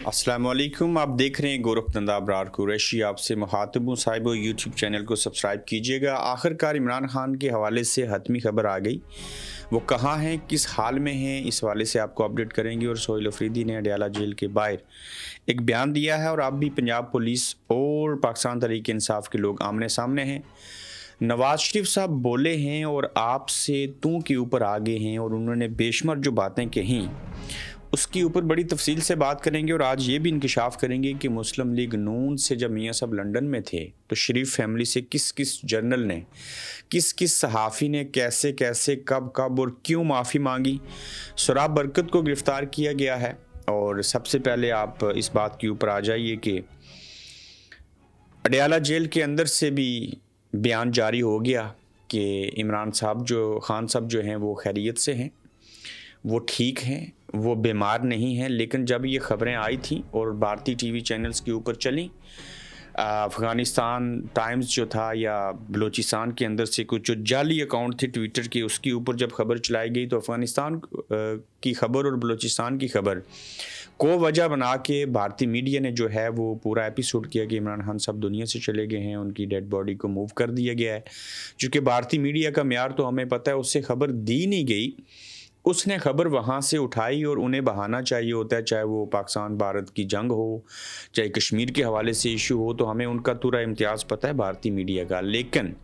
अस्सलामुअलैकुम। आप देख रहे हैं गोरखनंदा अबरार कुरैशी। आपसे मुखातिब हूँ साहिब, यूट्यूब चैनल को सब्सक्राइब कीजिएगा। आखिरकार इमरान खान के हवाले से हतमी खबर आ गई। वो कहाँ हैं, किस हाल में हैं, इस हवाले से आपको अपडेट करेंगे। और सोहेल अफरीदी ने अडयाला जेल के बाहर एक बयान दिया है और अब भी पंजाब पुलिस और पाकिस्तान तहरीक इंसाफ के लोग आमने सामने हैं। नवाज शरीफ साहब बोले हैं और आपसे तू के ऊपर आगे हैं और उन्होंने बेशुमार जो बातें कहीं उसके ऊपर बड़ी तफसील से बात करेंगे। और आज ये भी इंकशाफ करेंगे कि मुस्लिम लीग नून से जब मियाँ साहब लंदन में थे तो शरीफ फैमिली से किस किस जर्नल ने, किस किस सहाफ़ी ने कैसे कैसे कब कब और क्यों माफ़ी मांगी। सुराब बरकत को गिरफ़्तार किया गया है। और सबसे पहले आप इस बात के ऊपर आ जाइए कि अडयाला जेल के अंदर से भी बयान जारी हो गया कि इमरान साहब जो खान साहब जो हैं वो खैरियत से हैं, वो ठीक हैं, वो बीमार नहीं हैं। लेकिन जब ये ख़बरें आई थी और भारतीय टीवी चैनल्स के ऊपर चली, अफ़गानिस्तान टाइम्स जो था या बलूचिस्तान के अंदर से कुछ जो जाली अकाउंट थे ट्विटर के, उसके ऊपर जब खबर चलाई गई तो अफ़गानिस्तान की खबर और बलूचिस्तान की खबर को वजह बना के भारतीय मीडिया ने जो है वो पूरा एपिसोड किया कि इमरान खान साहब दुनिया से चले गए हैं, उनकी डेड बॉडी को मूव कर दिया गया है। चूँकि भारतीय मीडिया का म्यार तो हमें पता है, उससे खबर दी नहीं गई, उसने खबर वहाँ से उठाई। और उन्हें बहाना चाहिए होता है, चाहे वो पाकिस्तान भारत की जंग हो, चाहे कश्मीर के हवाले से इशू हो, तो हमें उनका पूरा इम्तियाज़ पता है भारतीय मीडिया का। लेकिन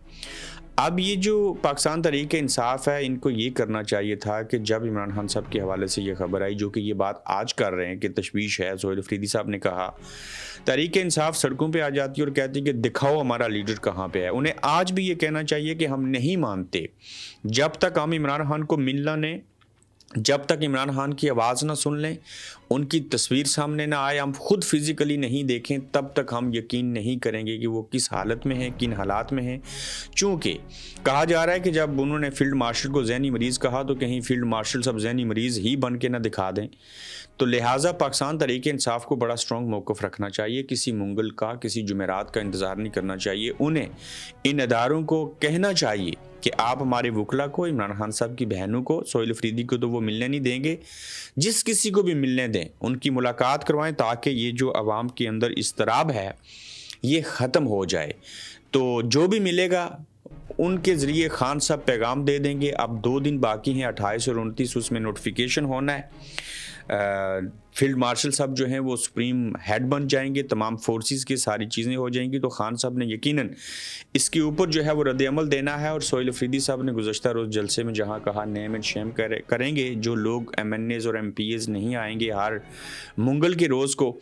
अब ये जो पाकिस्तान तहरीक इंसाफ है, इनको ये करना चाहिए था कि जब इमरान खान साहब के हवाले से ये खबर आई, जो कि ये बात आज कर रहे हैं कि तशवीश है, सोहेल अफरीदी साहब ने कहा, तहरीक इंसाफ सड़कों पे आ जाती है और कहती है कि दिखाओ हमारा लीडर कहाँ पे है। उन्हें आज भी ये कहना चाहिए कि हम नहीं मानते जब तक हम इमरान खान को मिलना नहीं, जब तक इमरान खान की आवाज़ ना सुन लें, उनकी तस्वीर सामने ना आए, हम खुद फिज़िकली नहीं देखें, तब तक हम यकीन नहीं करेंगे कि वो किस हालत में हैं, किन हालात में हैं। चूँकि कहा जा रहा है कि जब उन्होंने फील्ड मार्शल को जहनी मरीज़ कहा तो कहीं फील्ड मार्शल सब जहनी मरीज़ ही बन के ना दिखा दें। तो लिहाजा पाकिस्तान तहरीक इंसाफ को बड़ा स्ट्रॉन्ग मौक़िफ़ रखना चाहिए। किसी मुंगल का, किसी जुमेरात का इंतज़ार नहीं करना चाहिए। उन्हें इन अदारों को कहना चाहिए कि आप हमारे वकला को, इमरान खान साहब की बहनों को, सोहेल अफरीदी को तो वो मिलने नहीं देंगे, जिस किसी को भी मिलने दें उनकी मुलाकात करवाएं, ताकि ये जो आवाम के अंदर इस्तराब है ये ख़त्म हो जाए। तो जो भी मिलेगा उनके ज़रिए खान साहब पैगाम दे देंगे। अब 2 दिन बाकी हैं, 28 और 29, उसमें नोटिफिकेशन होना है। फील्ड मार्शल साहब जो हैं वो सुप्रीम हेड बन जाएंगे, तमाम फोर्सेस की सारी चीज़ें हो जाएंगी। तो खान साहब ने यकीनन इसके ऊपर जो है वो रद्द-ए-अमल देना है। और सोहेल अफरीदी साहब ने गुज़श्ता रोज़ जलसे में जहाँ कहा नेम एंड शेम करेंगे जो लोग MNAs और MPAs नहीं आएंगे हर मंगल के रोज़ को,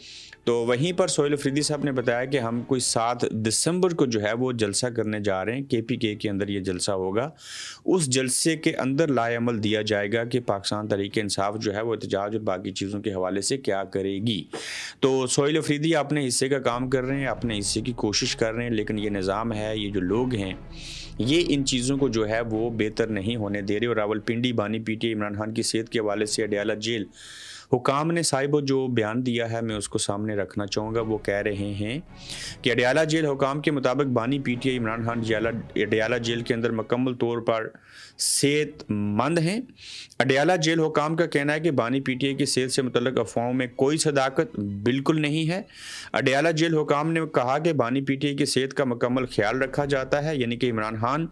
तो वहीं पर सोहेल अफरीदी साहब ने बताया कि हम कोई 7 दिसंबर को जो है वो जलसा करने जा रहे हैं, KPK के अंदर ये जलसा होगा। उस जलसे के अंदर लाएअमल दिया जाएगा कि पाकिस्तान तहरीक इंसाफ जो है वो एहतजाज और बाकी चीज़ों के हवाले से क्या करेगी। तो सोहेल अफरीदी अपने हिस्से का काम कर रहे हैं, अपने हिस्से की कोशिश कर रहे हैं, लेकिन ये निज़ाम है, ये जो लोग हैं, ये इन चीज़ों को जो है वो बेहतर नहीं होने दे रहे। और रावलपिंडी बानी PTI इमरान खान की सेहत के हवाले से अडयाला जेल हुकाम ने साहिब जो बयान दिया है मैं उसको सामने रखना चाहूँगा। वो कह रहे हैं कि अडयाला जेल हुकाम के मुताबिक बानी PTI इमरान खान अडयाला जेल के अंदर मुकम्मल तौर पर सेहतमंद हैं। अडयाला जेल हुकाम का कहना है कि बानी PTI की सेहत से मुतल्लिक अफवाहों में कोई सदाकत बिल्कुल नहीं है। अडयाला जेल हुकाम ने कहा कि बानी PTI की सेहत का मुकम्मल ख्याल रखा जाता है, यानी कि इमरान खान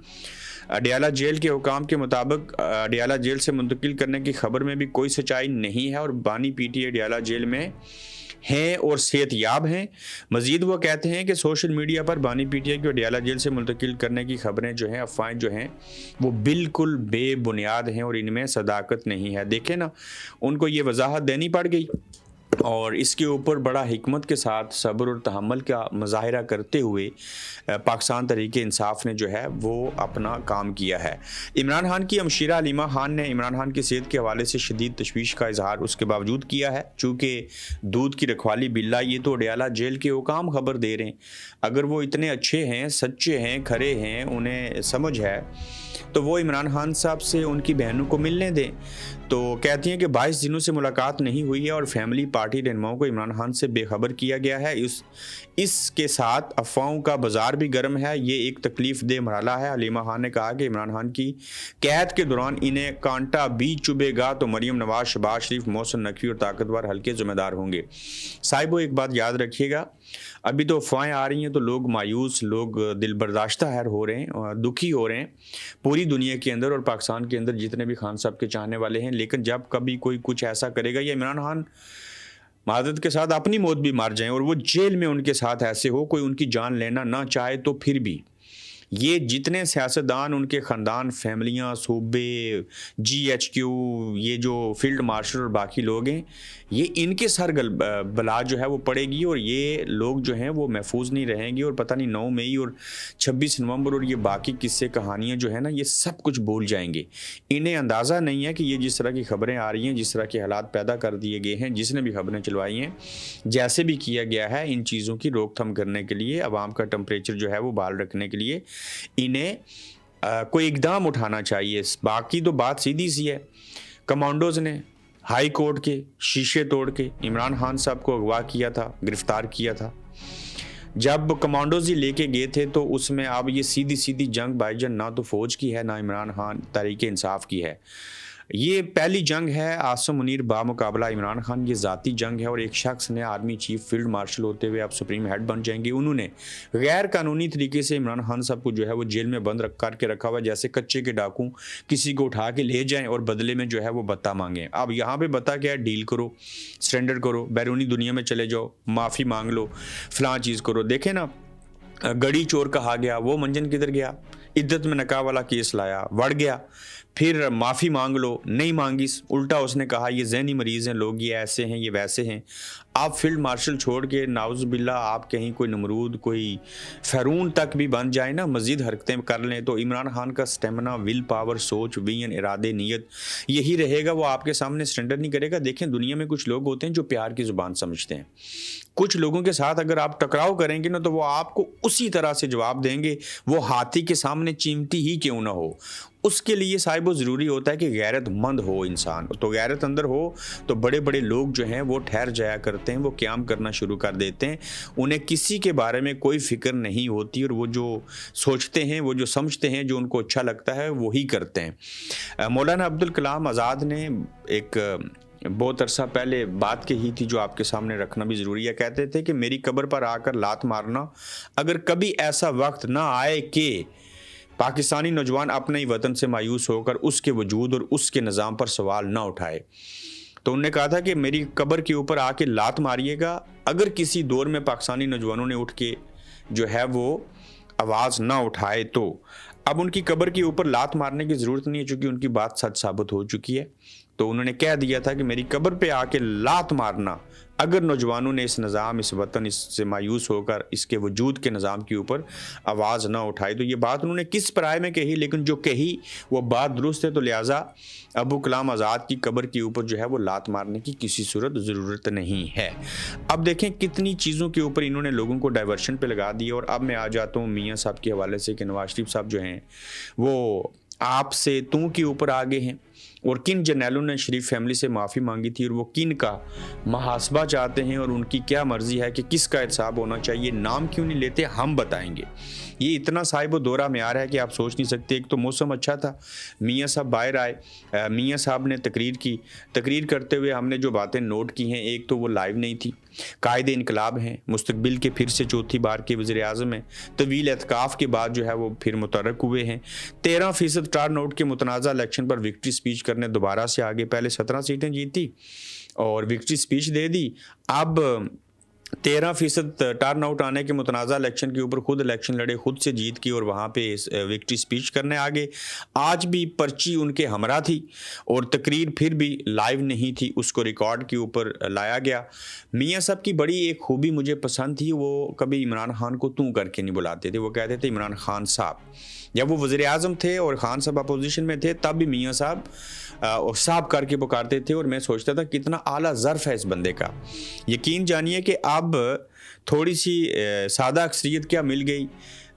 अडयाला जेल के हुकाम के मुताबिक अडयाला जेल से मुंतकिल करने की खबर में भी कोई सच्चाई नहीं है और बानी PTI अडयाला जेल में हैं और सेहतयाब हैं। मज़ीद वो कहते हैं कि सोशल मीडिया पर बानी PTI को अडयाला जेल से मुंतकिल करने की खबरें जो हैं, अफवाहें जो हैं, वो बिल्कुल बेबुनियाद हैं और इनमें सदाकत नहीं है। देखें ना, उनको ये वजाहत देनी पड़ गई और इसके ऊपर बड़ा हिकमत के साथ सब्र और तहम्मुल का मुजाहिरा करते हुए पाकिस्तान तहरीक इंसाफ ने जो है वो अपना काम किया है। इमरान खान की हमशीरा हलीमा खान ने इमरान खान की सेहत के हवाले से शदीद तशवीश का इजहार उसके बावजूद किया है। चूँकि दूध की रखवाली बिल्ला, ये तो अडयाला जेल के हुकाम खबर दे रहे हैं। अगर वो इतने अच्छे हैं, सच्चे हैं, खरे हैं, उन्हें समझ है तो वो इमरान खान साहब से उनकी बहनों को मिलने दें। तो कहती हैं कि 22 दिनों से मुलाकात नहीं हुई है और फैमिली पार्टी रहनुमाओं को इमरान खान से बेखबर किया गया है। इसके साथ अफवाहों का बाजार भी गर्म है। ये एक तकलीफ दह मरहला है। हलीमा खान ने कहा कि इमरान खान की कैद के दौरान इन्हें कांटा भी चुभेगा तो मरीम नवाज, शहबाज शरीफ, मोहसिन नकवी और ताकतवर हल्के जिम्मेदार होंगे। साहिबो, एक बात याद रखिएगा, अभी तो अफवाहें आ रही हैं तो लोग मायूस, लोग दिल बर्दाश्ता है हो रहे हैं और दुखी हो रहे हैं पूरी दुनिया के अंदर और पाकिस्तान के अंदर जितने भी खान साहब के चाहने वाले हैं। लेकिन जब कभी कोई कुछ ऐसा करेगा या इमरान खान मादत के साथ अपनी मौत भी मार जाएं और वो जेल में उनके साथ ऐसे हो, कोई उनकी जान लेना ना चाहे, तो फिर भी ये जितने सियासतदान, उनके ख़ानदान, फैमिलियाँ, सूबे, GHQ, ये जो फील्ड मार्शल और बाकी लोग हैं, ये इनके सर बला जो है वो पड़ेगी और ये लोग जो हैं वो महफूज नहीं रहेंगे। और पता नहीं 9 मई और 26 नवंबर और ये बाकी किस्से कहानियाँ जो है ना, ये सब कुछ भूल जाएंगे। इन्हें अंदाज़ा नहीं है कि ये जिस तरह की खबरें आ रही हैं, जिस तरह के हालात पैदा कर दिए गए हैं, जिसने भी खबरें चलवाई हैं, जैसे भी किया गया है इन चीज़ों की रोकथाम करने के लिए, आवाम का टेम्परेचर जो है वो बहाल रखने के लिए इन्हें कोई इकदाम उठाना चाहिए। बाकी तो बात सीधी सी है, कमांडोज़ ने हाई कोर्ट के शीशे तोड़ के इमरान खान साहब को अगवा किया था, गिरफ्तार किया था। जब कमांडोज ही लेके गए थे तो उसमें अब ये सीधी सीधी जंग भाईजान ना तो फौज की है, ना इमरान खान तहरीक इंसाफ की है। ये पहली जंग है आसिम मुनीर बामुकाबला इमरान खान, ये ज़ाती जंग है। और एक शख्स ने आर्मी चीफ, फील्ड मार्शल होते हुए अब सुप्रीम हेड बन जाएंगे, उन्होंने गैर कानूनी तरीके से इमरान खान साहब को जो है वो जेल में बंद करके रखा हुआ, जैसे कच्चे के डाकू किसी को उठा के ले जाएं और बदले में जो है वो बत्ता मांगें। अब यहाँ पे बता क्या है, डील करो, सरेंडर करो, बैरूनी दुनिया में चले जाओ, माफ़ी मांग लो, फलां चीज़ करो। देखें ना, गड़ी चोर कहा गया, वो मंजन किधर गया, इद्दत में नकाह वाला केस लाया, बढ़ गया, फिर माफ़ी मांग लो, नहीं मांगी, उल्टा उसने कहा ये जहनी मरीज़ हैं लोग, ये ऐसे हैं, ये वैसे हैं। आप फील्ड मार्शल छोड़ के नाउज़ बिल्ला आप कहीं कोई नमरूद, कोई फ़ैरून तक भी बन जाए ना, मज़ीद हरकतें कर लें, तो इमरान खान का स्टेमिना, विल पावर, सोच, विजन, इरादे, नीयत यही रहेगा, वो आपके सामने सरेंडर नहीं करेगा। देखें, दुनिया में कुछ लोग होते हैं जो प्यार की ज़ुबान समझते हैं। कुछ लोगों के साथ अगर आप टकराव करेंगे ना तो वो आपको उसी तरह से जवाब देंगे, वो हाथी के सामने चीमटी ही क्यों ना हो। उसके लिए साहिब ज़रूरी होता है कि गैरतमंद हो इंसान। तो गैरत अंदर हो तो बड़े बड़े लोग जो हैं वो ठहर जाया करते हैं, वो क़याम करना शुरू कर देते हैं, उन्हें किसी के बारे में कोई फ़िक्र नहीं होती और वो जो सोचते हैं, वो जो समझते हैं, जो उनको अच्छा लगता है वही करते हैं। मौलाना अब्दुल कलाम आज़ाद ने एक बहुत अरसा पहले बात कही थी जो आपके सामने रखना भी ज़रूरी है। कहते थे कि मेरी कब्र पर आकर लात मारना, अगर कभी ऐसा वक्त ना आए कि पाकिस्तानी नौजवान अपने ही वतन से मायूस होकर उसके वजूद और उसके निज़ाम पर सवाल ना उठाए। तो उन्होंने कहा था कि मेरी कब्र के ऊपर आके लात मारिएगा, अगर किसी दौर में पाकिस्तानी नौजवानों ने उठ के जो है वो आवाज़ ना उठाए तो। अब उनकी कब्र के ऊपर लात मारने की ज़रूरत नहीं है क्योंकि उनकी बात सच साबित हो चुकी है। तो उन्होंने कह दिया था कि मेरी कब्र पे आके लात मारना, अगर नौजवानों ने इस निज़ाम, इस वतन, इससे मायूस होकर इसके वजूद के निज़ाम के ऊपर आवाज़ ना उठाई। तो ये बात उन्होंने किस पराए में कही, लेकिन जो कही वो बात दुरुस्त है। तो लिहाजा अबू कलाम आज़ाद की कब्र के ऊपर जो है वो लात मारने की किसी सूरत ज़रूरत नहीं है। अब देखें कितनी चीज़ों के ऊपर इन्होंने लोगों को डाइवर्शन पे लगा दिया। और अब मैं आ जाता हूँ मियाँ साहब के हवाले से कि नवाज शरीफ साहब जो हैं वो आपसे तू के ऊपर आगे हैं और किन जर्नैलों ने शरीफ फैमिली से माफ़ी मांगी थी और वो किन का मुहासबा चाहते हैं और उनकी क्या मर्ज़ी है कि किसका हिसाब होना चाहिए, नाम क्यों नहीं लेते, हम बताएंगे। ये इतना साहिब दौरा में आ रहा है कि आप सोच नहीं सकते। एक तो मौसम अच्छा था, मियाँ साहब बाहर आए, मियाँ साहब ने तकरीर की, तकरीर करते हुए हमने जो बातें नोट की हैं, एक तो वो लाइव नहीं थी, कायदे इनकलाब हैं, मुस्तकबिल के फिर से चौथी बार के वज़ीर आज़म हैं, तवील एतकाफ़ के बाद जो है वो फिर मुतरक हुए हैं, 13% टर्न आउट के मुतनाज़ा इलेक्शन पर विक्ट्री स्पीच करने दोबारा से आगे, पहले 17 सीटें जीती और विक्ट्री स्पीच दे दी। अब 13% टर्न आउट आने के मुतनाज़ा इलेक्शन के ऊपर खुद इलेक्शन लड़े, खुद से जीत की और वहाँ पे विक्ट्री स्पीच करने आगे। आज भी पर्ची उनके हमरा थी और तकरीर फिर भी लाइव नहीं थी, उसको रिकॉर्ड के ऊपर लाया गया। मियाँ साहब की बड़ी एक खूबी मुझे पसंद थी, वो कभी इमरान खान को तू करके नहीं बुलाते थे, वो कहते थे इमरान खान साहब। जब वो वज़ीर आज़म थे और खान साहब अपोजिशन में थे तब भी मियाँ साहब और साहब करके पुकारते थे और मैं सोचता था कितना आला ज़र्फ़ है इस बंदे का। यकीन जानिए कि अब थोड़ी सी सादा अक्सरियत क्या मिल गई,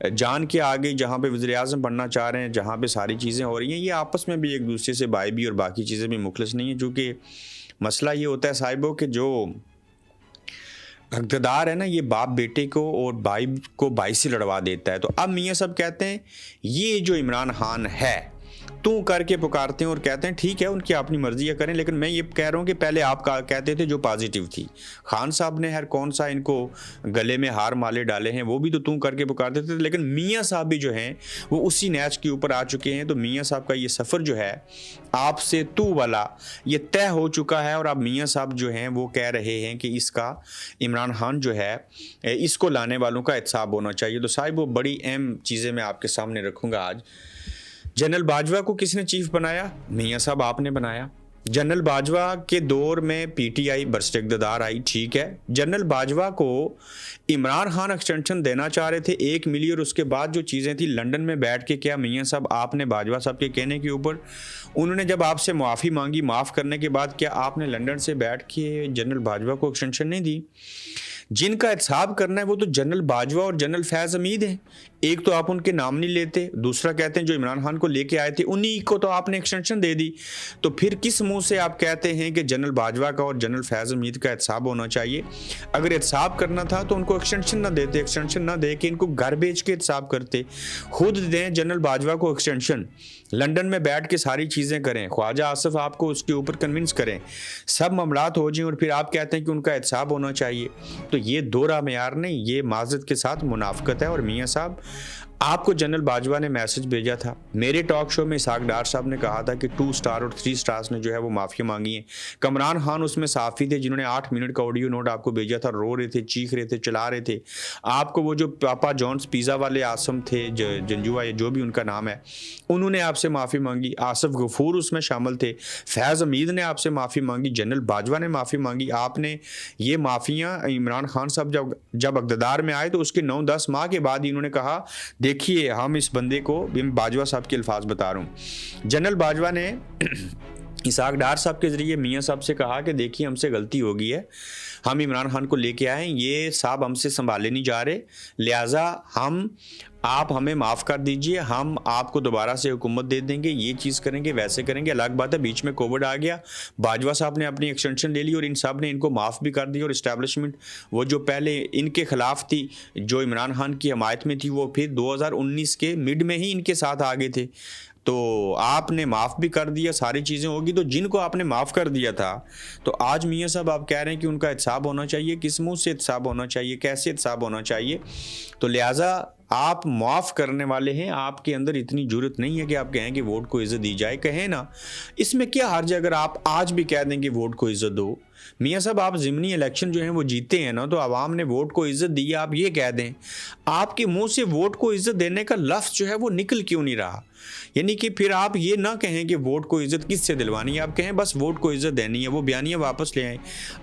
जान के आगे जहाँ पे वज़ीर-ए-आज़म बनना चाह रहे हैं, जहाँ पे सारी चीज़ें हो रही हैं, ये आपस में भी एक दूसरे से बाय भी और बाकी चीज़ें भी मुखलिस नहीं है। चूँकि मसला ये होता है साहिबो कि जो इक़्तिदार है ना, ये बाप बेटे को और भाई को भाई से लड़वा देता है। तो अब मियाँ साहब कहते हैं ये जो इमरान खान है, तू करके पुकारते हैं और कहते हैं ठीक है उनकी अपनी मर्जी है करें, लेकिन मैं ये कह रहा हूँ कि पहले आप कहते थे जो पॉजिटिव थी। खान साहब ने हर कौन सा इनको गले में हार माले डाले हैं, वो भी तो तू करके पुकारते थे, लेकिन मियाँ साहब भी जो हैं वो उसी नैच के ऊपर आ चुके हैं। तो मियाँ साहब का ये सफ़र जो है आपसे तू वाला ये तय हो चुका है, और अब मियाँ साहब जो हैं वो कह रहे हैं कि इसका इमरान खान जो है इसको लाने वालों का एहतसाब होना चाहिए। तो साहिब वो बड़ी अहम चीज़ें मैं आपके सामने रखूँगा आज। जनरल बाजवा को किसने चीफ बनाया? मियाँ साहब आपने बनाया। जनरल बाजवा के दौर में पीटीआई बरसत इक़्तिदार आई, ठीक है। जनरल बाजवा को इमरान खान एक्सटेंशन देना चाह रहे थे, 1 मिली, और उसके बाद जो चीज़ें थी लंदन में बैठ के क्या मियाँ साहब आपने बाजवा साहब के कहने के ऊपर, उन्होंने जब आपसे माफ़ी मांगी, माफ़ करने के बाद क्या आपने लंदन से बैठ के जनरल बाजवा को एक्सटेंशन नहीं दी? जिनका एहतसाब करना है वो तो जनरल बाजवा और जनरल फैज़ हमीद हैं। एक तो आप उनके नाम नहीं लेते, दूसरा कहते हैं जो इमरान खान को लेके आए थे उन्हीं को तो आपने एक्सटेंशन दे दी। तो फिर किस मुंह से आप कहते हैं कि जनरल बाजवा का और जनरल फैज़ हमीद का एहतसाब होना चाहिए? अगर एहतसाब करना था तो उनको एक्सटेंशन ना देते, एक्सटेंशन ना दे के इनको घर बेच के एहतसाब करते। खुद दें जनरल बाजवा को एक्सटेंशन, लंदन में बैठ के सारी चीज़ें करें, ख्वाजा आसिफ आपको उसके ऊपर कन्विंस करें, सब मामलात हो जाएं, और फिर आप कहते हैं कि उनका एहतसाब होना चाहिए। तो ये दोहरा मेयार नहीं, ये माज़रत के साथ मुनाफ़कत है। और मियाँ साहब आपको जनरल बाजवा ने मैसेज भेजा था, मेरे टॉक शो में इसहाक डार साहब ने कहा था कि 2 स्टार और 3 स्टार्स ने जो है वो माफ़ी मांगी है। कमरान खान उसमें साफ़ी थे जिन्होंने 8 मिनट का ऑडियो नोट आपको भेजा था, रो रहे थे, चीख रहे थे, चिल्ला रहे थे। आपको वो जो पापा जॉन्स पिज़्ज़ा वाले आसम थे, जंजुआ जो भी उनका नाम है, उन्होंने आपसे माफ़ी मांगी। आसिफ गफूर उसमें शामिल थे, फैज़ हमीद ने आपसे माफ़ी मांगी, जनरल बाजवा ने माफ़ी मांगी। आपने ये माफ़ियाँ इमरान खान साहब जब इक़्तिदार में आए तो उसके 9-10 माह के बाद इन्होंने कहा देखिए हम इस बंदे को, बाजवा साहब के अल्फाज बता रहा हूँ, जनरल बाजवा ने इसहाक डार साहब के ज़रिए मियाँ साहब से कहा कि देखिए हमसे गलती हो गई है, हम इमरान खान को लेके आए, ये साहब हमसे संभाले नहीं जा रहे, लिहाजा आप हमें माफ़ कर दीजिए, हम आपको दोबारा से हुकूमत दे देंगे, ये चीज़ करेंगे, वैसे करेंगे। अलग बात है बीच में कोविड आ गया, बाजवा साहब ने अपनी एक्सटेंशन ले ली और इन साहब ने इनको माफ़ भी कर दिया, और इस्टेब्लिशमेंट वो जो पहले इनके ख़िलाफ़ थी, जो इमरान खान की हमायत में थी, वो फिर 2019 के मिड में ही इनके साथ आ गए थे। तो आपने माफ़ भी कर दिया, सारी चीज़ें होगी। तो जिनको आपने माफ़ कर दिया था, तो आज मियाँ साहब आप कह रहे हैं कि उनका एहतसाब होना चाहिए, किस मुँह से एहतसाब होना चाहिए, कैसे एहतसाब होना चाहिए? तो लिहाजा आप माफ़ करने वाले हैं, आपके अंदर इतनी जुर्रत नहीं है कि आप कहें कि वोट को इज़्ज़त दी जाए। कहें ना, इसमें क्या हर्ज है अगर आप आज भी कह दें कि वोट को इज़्ज़त दो। मियाँ साहब आप ज़िमनी इलेक्शन जो हैं वो जीते हैं ना, तो आवाम ने वोट को इज़्ज़त दी है, आप ये कह दें। आपके मुंह से वोट को इज़्ज़त देने का लफ्ज़ जो है वो निकल क्यों नहीं रहा? यानी कि फिर आप ये ना कहें कि वोट को इज़्ज़त किससे दिलवानी है, आप कहें बस वोट को इज़्ज़त देनी है, वो बयानिया वापस ले आएँ।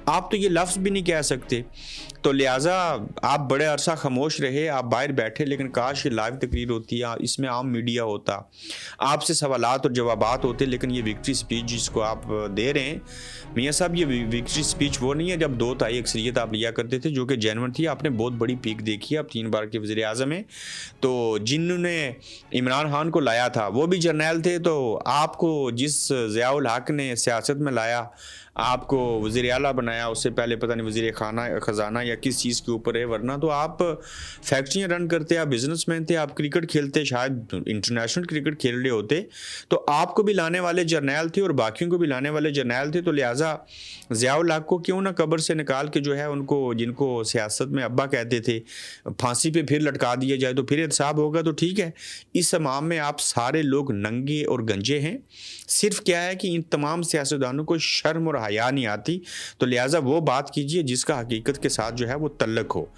आप तो ये लफ्ज़ भी नहीं कह सकते। तो लिहाजा आप बड़े अरसा खामोश रहे, आप बाहर बैठे, लेकिन काश ये लाइव तकरीर होती, इसमें आम मीडिया होता, आपसे सवालात और जवाबात होते। लेकिन ये विक्ट्री स्पीच जिसको आप दे रहे हैं मियाँ साहब, ये विक्ट्री स्पीच वो नहीं है जब 2 तिहाई अक्सरियत आप लिया करते थे, जो कि जेन्युइन थी। आपने बहुत बड़ी पीक देखी है, आप 3 बार के वज़ीर-ए-आज़म हैं। तो जिन्होंने इमरान खान को लाया था वो भी जर्नैल थे, तो आपको जिस ज़ियाउल हक ने सियासत में लाया, आपको वज़ीर आला बनाया, उससे पहले पता नहीं वज़ीर ख़ज़ाना या किस चीज़ के ऊपर है, वरना तो आप फैक्ट्रियाँ रन करते, आप बिजनेसमैन थे, आप क्रिकेट खेलते, शायद इंटरनेशनल क्रिकेट खेल रहे होते। तो आपको भी लाने वाले जर्नैल थे और बाकियों को भी लाने वाले जर्नैल थे। तो लिहाजा ज़ियाउल हक को क्यों ना कब्र से निकाल के जो है उनको, जिनको सियासत में अब्बा कहते थे, फांसी पे फिर लटका दिया जाए, तो फिर एहतसाब होगा। तो ठीक है, इस तमाम में आप सारे लोग नंगे और गंजे हैं। सिर्फ क्या है कि इन तमाम सियासतदानों को शर्म और हया नहीं आती। तो लिहाजा वो बात कीजिए जिसका हकीकत के साथ जो है वो तल्लक हो।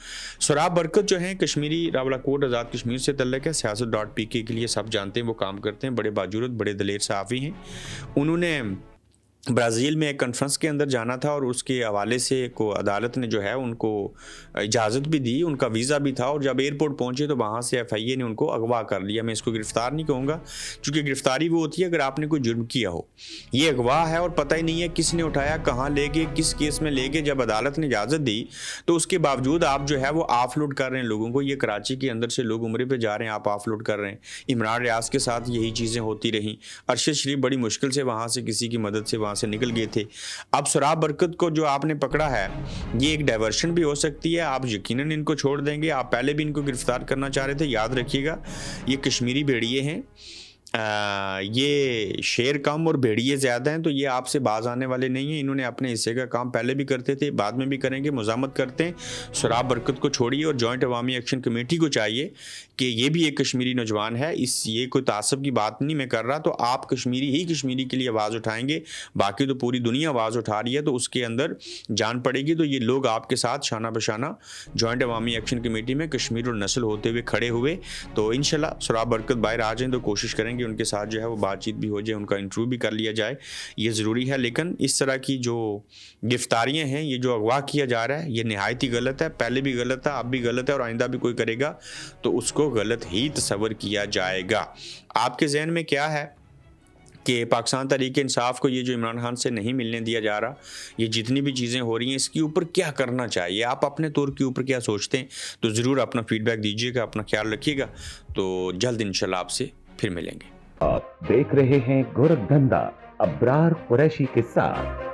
सुराब बरकत जो है कश्मीरी रावलाकोट आज़ाद कश्मीर से तल्लक है, siyaset.pk के लिए सब जानते हैं, वो काम करते हैं, बड़े बाजुर्द, बड़े दलेर सहाफ़ी हैं। उन्होंने ब्राज़ील में एक कॉन्फ्रेंस के अंदर जाना था और उसके हवाले से को अदालत ने जो है उनको इजाज़त भी दी, उनका वीज़ा भी था और जब एयरपोर्ट पहुँचे तो वहाँ से एफआईए ने उनको अगवा कर लिया। मैं इसको गिरफ़्तार नहीं कहूँगा, क्योंकि गिरफ़्तारी वो होती है अगर आपने कोई जुर्म किया हो। ये अगवा है और पता ही नहीं है किसने उठाया, कहाँ ले गए, किस केस में ले गए। जब अदालत ने इजाज़त दी तो उसके बावजूद आप जो है वो ऑफलोड कर रहे हैं लोगों को। ये कराची के अंदर से लोग उम्रे पे जा रहे हैं, आप ऑफलोड कर रहे हैं। इमरान रियाज के साथ यही चीज़ें होती रहीं। अरशद शरीफ बड़ी मुश्किल से वहाँ से किसी की मदद से वहाँ से निकल गए थे। अब सराब बरकत को जो आपने पकड़ा है, ये एक डाइवर्शन भी हो सकती है। आप यकीनन इनको छोड़ देंगे। आप पहले भी इनको गिरफ्तार करना चाह रहे थे, याद रखिएगा ये कश्मीरी भेड़िए हैं। ये शेर कम और भेड़िए ज़्यादा हैं, तो ये आपसे बाज आने वाले नहीं हैं। इन्होंने अपने हिस्से का काम पहले भी करते थे, बाद में भी करेंगे, मुज़ामत करते हैं। सराब बरकत को छोड़िए और जॉइंट अवामी एक्शन कमेटी को चाहिए कि ये भी एक कश्मीरी नौजवान है। ये कोई तासब की बात नहीं मैं कर रहा, तो आप कश्मीरी ही कश्मीरी के लिए आवाज़ उठाएंगे, बाकी तो पूरी दुनिया आवाज़ उठा रही है, तो उसके अंदर जान पड़ेगी। तो ये लोग आपके साथ शाना बशाना जॉइंट अवामी एक्शन कमेटी में कश्मीर और नस्ल होते हुए खड़े हुए। तो इंशाल्लाह सराब बरकत बाहर आ जाएँ तो कोशिश करेंगे उनके साथ जो है वो बातचीत भी हो जाए, उनका इंटरव्यू भी कर लिया जाए, ये ज़रूरी है। लेकिन इस तरह की जो गिरफ्तारियां हैं, ये जो अगवा किया जा रहा है, ये नहायत ही गलत है। पहले भी गलत था, अब भी गलत है और आइंदा भी कोई करेगा तो उसको गलत ही तस्वर किया जाएगा। आपके जहन में क्या है कि पाकिस्तान तहरीक इंसाफ को ये जो इमरान खान से नहीं मिलने दिया जा रहा, ये जितनी भी चीज़ें हो रही हैं, इसके ऊपर क्या करना चाहिए? आप अपने तौर के ऊपर क्या सोचते हैं? तो ज़रूर अपना फीडबैक दीजिएगा, अपना ख्याल रखिएगा। तो जल्द इंशाल्लाह आपसे फिर मिलेंगे। आप देख रहे हैं गोरखधंधा अब्रार कुरैशी के साथ।